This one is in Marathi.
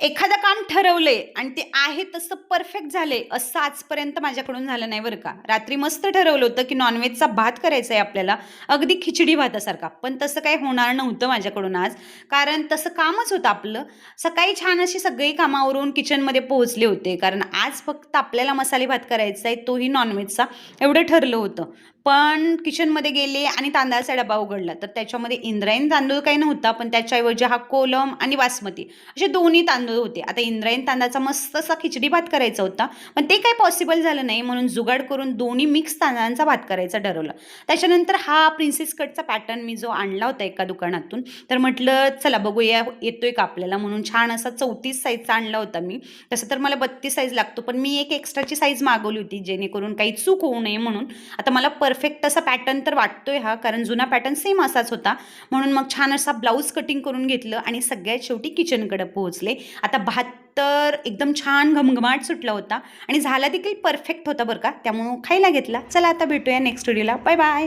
एखादं काम ठरवलंय आणि ते आहे तसं परफेक्ट झालंय, असं आजपर्यंत माझ्याकडून झालं नाही बरं का. रात्री मस्त ठरवलं होतं, की नॉन-व्हेजचा भात करायचा आहे आपल्याला, अगदी खिचडी भातासारखा. पण तसं काही होणार नव्हतं माझ्याकडून आज. कारण तसं कामच होतं आपलं. सकाळी छान अशी सगळी कामावरून किचनमध्ये पोहोचले होते. कारण आज फक्त आपल्याला मसाले भात करायचा आहे, तोही नॉन-व्हेजचा, एवढं ठरलं होतं. पण किचनमध्ये गेले आणि तांदळाचा डबा उघडला, तर त्याच्यामध्ये इंद्रायणी तांदूळ काही नव्हता, पण त्याच्याऐवजी हा कोलम आणि बासमती असे दोन्ही तांदूळ होते. आता इंद्रायणी तांदळाचा मस्त असा खिचडी भात करायचा होता, पण ते काही पॉसिबल झालं नाही. म्हणून जुगाड करून दोन्ही मिक्स तांदळांचा भात करायचं ठरवलं. त्याच्यानंतर हा प्रिन्सेस कटचा पॅटर्न मी जो आणला होता एका दुकानातून, तर म्हटलं चला बघूया येतोय का आपल्याला, म्हणून छान असा 34 साईजचा आणला होता मी. तसं तर मला 32 साईज लागतो, पण मी एक एक्स्ट्राची साईज मागवली होती जेणेकरून काही चूक होऊ नये म्हणून. आता मला परफेक्ट असा पॅटर्न तर वाटतोय हा, कारण जुना पॅटर्न सेम असाच होता. म्हणून मग छान असा ब्लाऊज कटिंग करून घेतलं आणि सगळ्यात शेवटी किचनकडे पोहोचले. आता भात तर एकदम छान घमघमाट सुटला होता आणि झाला देखील परफेक्ट होता बरं का. त्यामुळं खायला घेतला. चला आता भेटूया नेक्स्ट व्हिडिओला. Bye bye.